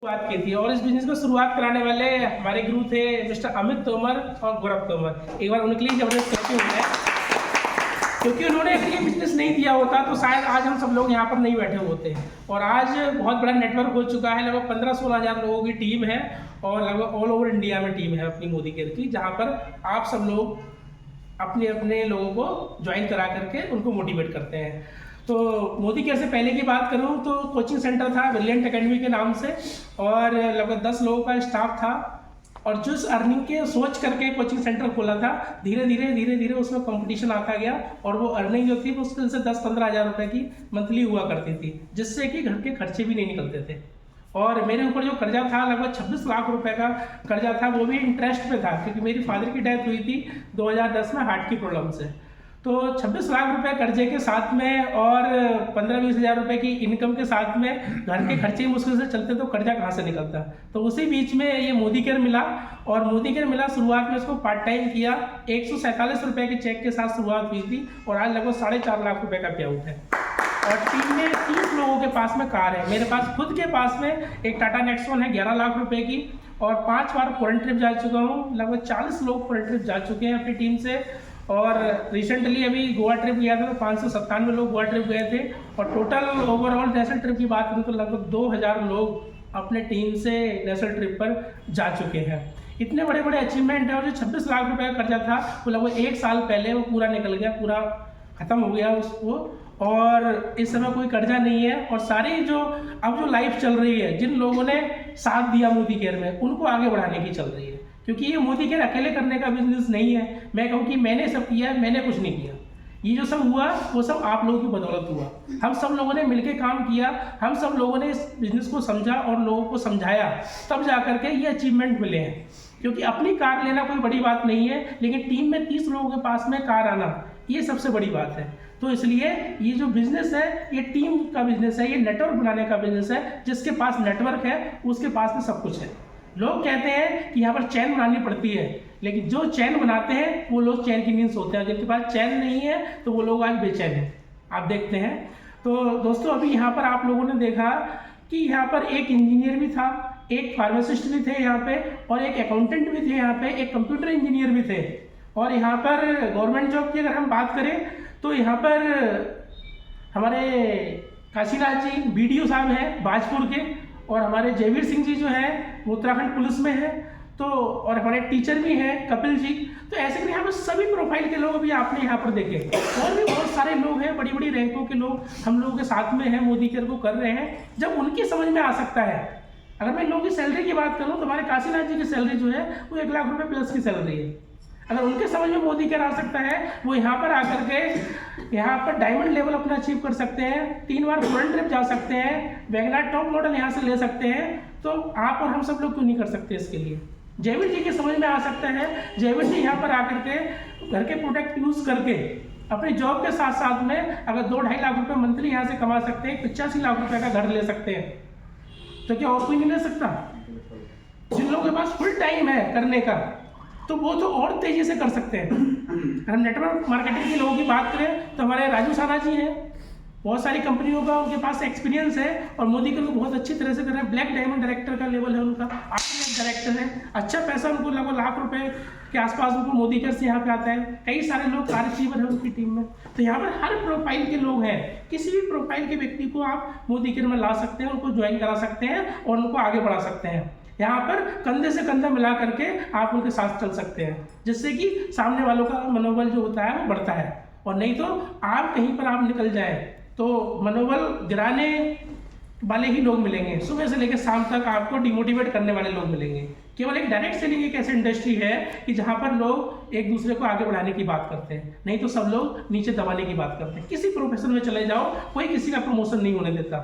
बात की थी और इस बिजनेस को शुरुआत कराने वाले हमारे गुरु थे मिस्टर अमित तोमर और गौरव तोमर। एक बार उनके लिए जबरदस्त क्लैपिंग है, क्योंकि उन्होंने ये बिजनेस नहीं दिया होता तो शायद आज हम सब लोग यहाँ पर नहीं बैठे होते हैं। और आज बहुत बड़ा नेटवर्क हो चुका है, लगभग 15-16 हज़ार लोगों की टीम है और लगभग ऑल ओवर इंडिया में टीम है अपनी मोदी केयर की, जहाँ पर आप सब लोग अपने अपने लोगों को ज्वाइन करा करके उनको मोटिवेट करते हैं। तो मोदी केयर से पहले की बात करूं तो कोचिंग सेंटर था ब्रिलियंट एकेडमी के नाम से और लगभग 10 लोगों का स्टाफ था और जिस अर्निंग के सोच करके कोचिंग सेंटर खोला था, धीरे धीरे उसमें कंपटीशन आता गया और वो अर्निंग जो थी मुश्किल से 10-15 हज़ार रुपये की मंथली हुआ करती थी, जिससे कि घर के खर्चे भी नहीं निकलते थे। और मेरे ऊपर जो कर्जा था लगभग 26 लाख रुपए का कर्जा था, वो भी इंटरेस्ट पे था, क्योंकि मेरी फादर की डेथ हुई थी 2010 में हार्ट की प्रॉब्लम से। तो 26 लाख रुपए कर्जे के साथ में और 15-20 हज़ार रुपये की इनकम के साथ में घर के खर्चे मुश्किल से चलते तो कर्जा कहाँ से निकलता। तो उसी बीच में ये मोदी केयर मिला और मोदी केयर मिला, शुरुआत में इसको पार्ट टाइम किया। 147 रुपये के चेक के साथ शुरुआत हुई थी और आज लगभग 4.5 लाख रुपये का पे आउट है। और टीम में 30 लोगों के पास में कार है, मेरे पास खुद के पास में एक टाटा नेक्सॉन है 11 लाख रुपए की और 5 बार फॉरेन ट्रिप जा चुका हूँ। लगभग 40 लोग फॉरेन ट्रिप जा चुके हैं अपनी टीम से और रिसेंटली अभी गोवा ट्रिप गया था तो 597 लोग गोवा ट्रिप गए थे और टोटल ओवरऑल नेशनल ट्रिप की बात करूँ तो लगभग 2000 लोग अपने टीम से नेशनल ट्रिप पर जा चुके हैं। इतने बड़े बड़े अचीवमेंट है और जो 26 लाख रुपए का कर्जा था वो लगभग 1 साल पहले वो पूरा निकल गया, पूरा खत्म हो गया उसको और इस समय कोई कर्जा नहीं है। और सारी जो अब जो लाइफ चल रही है, जिन लोगों ने साथ दिया मोदी केयर में, उनको आगे बढ़ाने की चल रही है, क्योंकि ये मोदी केयर अकेले करने का बिजनेस नहीं है। मैं कहूँ कि मैंने सब किया, मैंने कुछ नहीं किया, ये जो सब हुआ वो सब आप लोगों की बदौलत हुआ। हम सब लोगों ने मिलकर काम किया, हम सब लोगों ने इस बिजनेस को समझा और लोगों को समझाया, तब जा करके ये अचीवमेंट मिले हैं। क्योंकि अपनी कार लेना कोई बड़ी बात नहीं है, लेकिन टीम में 30 लोगों के पास में कार आना ये सबसे बड़ी बात है। तो इसलिए ये जो बिजनेस है ये टीम का बिजनेस है, ये नेटवर्क बनाने का बिजनेस है। जिसके पास नेटवर्क है उसके पास में सब कुछ है। लोग कहते हैं कि यहाँ पर चैन बनानी पड़ती है, लेकिन जो चैन बनाते हैं वो लोग चैन की नींद सोते हैं, जिनके पास चैन नहीं है तो वो लोग आज बेचैन हैं, आप देखते हैं। तो दोस्तों अभी यहाँ पर आप लोगों ने देखा कि यहाँ पर एक इंजीनियर भी था, एक फार्मासिस्ट भी थे यहाँ पे और एक अकाउंटेंट भी थे यहाँ पे, एक कंप्यूटर इंजीनियर भी थे। और यहाँ पर गवर्नमेंट जॉब की अगर हम बात करें तो यहाँ पर हमारे काशीनाथ जी BDO साहब हैं बाजपुर के और हमारे जयवीर सिंह जी जो हैं वो उत्तराखंड पुलिस में हैं। तो और हमारे टीचर भी हैं कपिल जी। तो ऐसे करके यहाँ पर सभी प्रोफाइल के लोग अभी आपने यहाँ पर देखे और भी बहुत सारे लोग हैं, बड़ी बड़ी रैंकों के लोग हम लोगों के साथ में हैं, मोदी केयर को कर रहे हैं। जब उनकी समझ में आ सकता है, अगर मैं इन लोगों की सैलरी की बात करूँ तो हमारे काशीनाथ जी की सैलरी जो है वो 1 लाख रुपये प्लस की सैलरी है। अगर उनके समझ में मोदी केयर आ सकता है, वो यहाँ पर आकर के यहाँ पर डायमंड लेवल अपना अचीव कर सकते हैं, 3 बार फॉरेन ट्रिप जा सकते हैं, वैगनार टॉप मॉडल यहाँ से ले सकते हैं, तो आप और हम सब लोग क्यों नहीं कर सकते इसके लिए। जयवीर जी की समझ में आ सकता है, जयवीर जी यहाँ पर आकर के घर के प्रोडक्ट यूज़ करके अपनी जॉब के साथ साथ में अगर 2-2.5 लाख रुपये मंथली यहाँ से कमा सकते हैं, 85 लाख रुपये का घर ले सकते हैं, तो क्या और कोई नहीं ले सकता। जिन लोगों के पास फुल टाइम है करने का तो वो तो और तेजी से कर सकते हैं। अगर हम नेटवर्क मार्केटिंग के लोगों की बात करें तो हमारे राजू साना जी हैं, बहुत सारी कंपनियों का उनके पास एक्सपीरियंस है और मोदी केयर को बहुत अच्छी तरह से कर रहे हैं। ब्लैक डायमंड डायरेक्टर का लेवल है उनका, डायरेक्टर है, अच्छा पैसा उनको लगभग लाख रुपए के आसपास उनको मोदी केयर से यहाँ पे आता है। कई सारे लोग कार्यजीवन है उनकी टीम में। तो यहाँ पर हर प्रोफाइल के लोग हैं, किसी भी प्रोफाइल के व्यक्ति को आप मोदी केयर में ला सकते हैं, उनको ज्वाइन करा सकते हैं और उनको आगे बढ़ा सकते हैं। यहाँ पर कंधे से कंधा मिला करके आप उनके साथ चल सकते हैं, जिससे कि सामने वालों का मनोबल जो होता है वो बढ़ता है। और नहीं तो आप कहीं पर आप निकल जाए तो मनोबल गिराने वाले ही लोग मिलेंगे, सुबह से लेकर शाम तक आपको डिमोटिवेट करने वाले लोग मिलेंगे। केवल एक डायरेक्ट सेलिंग एक ऐसी इंडस्ट्री है कि जहाँ पर लोग एक दूसरे को आगे बढ़ाने की बात करते हैं, नहीं तो सब लोग नीचे दबाने की बात करते हैं। किसी प्रोफेशन में चले जाओ, कोई किसी का प्रमोशन नहीं होने देता,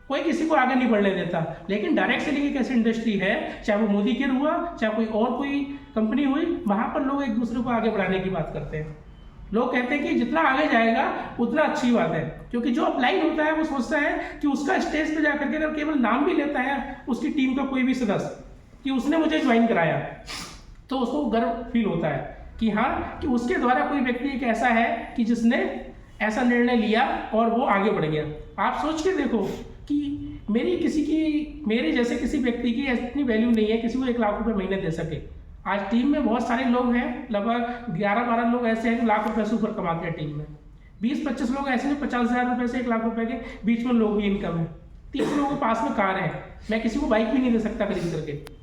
कोई किसी को आगे नहीं बढ़ने देता। लेकिन डायरेक्ट सेलिंग एक ऐसी इंडस्ट्री है, चाहे वो मोदी केयर हुआ, चाहे कोई और कोई कंपनी हुई, वहाँ पर लोग एक दूसरे को आगे बढ़ाने की बात करते हैं। लोग कहते हैं कि जितना आगे जाएगा उतना अच्छी बात है, क्योंकि जो अपलाइन होता है वो सोचता है कि उसका स्टेज पे जाकर के अगर केवल नाम भी लेता है उसकी टीम का कोई भी सदस्य कि उसने मुझे ज्वाइन कराया, तो उसको गर्व फील होता है कि हाँ, कि उसके द्वारा कोई व्यक्ति एक ऐसा है कि जिसने ऐसा निर्णय लिया और वो आगे बढ़ गया। आप सोच के देखो कि मेरे जैसे किसी व्यक्ति की इतनी वैल्यू नहीं है किसी को 1 लाख रुपए महीने दे सके। आज टीम में बहुत सारे लोग हैं, लगभग 11-12 लोग ऐसे हैं जो लाख रुपए से ऊपर कमाते हैं टीम में। 20-25 लोग ऐसे हैं 50,000 रुपये से 1 लाख रुपए के बीच में लोग भी इनकम है। 30 लोगों के पास में कार है, मैं किसी को बाइक भी नहीं दे सकता खरीद करके।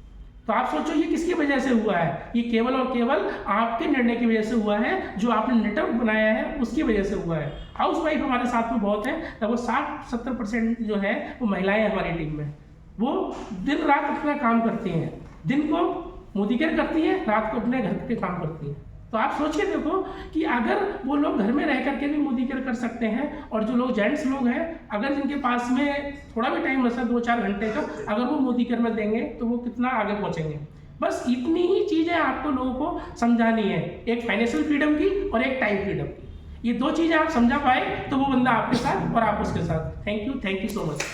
तो आप सोचो ये किसकी वजह से हुआ है? ये केवल और केवल आपके निर्णय की वजह से हुआ है, जो आपने नेटवर्क बनाया है उसकी वजह से हुआ है। हाउस वाइफ हमारे साथ में बहुत है, लगभग 60-70% जो है वो महिलाएं हमारी टीम में। वो दिन रात अपना काम करती हैं, दिन को मोदी केयर करती हैं, रात को अपने घर के काम करती हैं। तो आप सोच के देखो कि अगर वो लोग घर में रह करके भी मोदी केयर कर सकते हैं, और जो लोग जेंट्स लोग हैं अगर जिनके पास में थोड़ा भी टाइम बचा 2-4 घंटे का, अगर वो मोदी केयर में देंगे तो वो कितना आगे पहुंचेंगे। बस इतनी ही चीज़ें आपको लोगों को समझानी है, एक फाइनेंशियल फ्रीडम की और एक टाइम फ्रीडम की। ये 2 चीज़ें आप समझा पाए तो वो बंदा आपके साथ और आप उसके साथ। Thank you so much.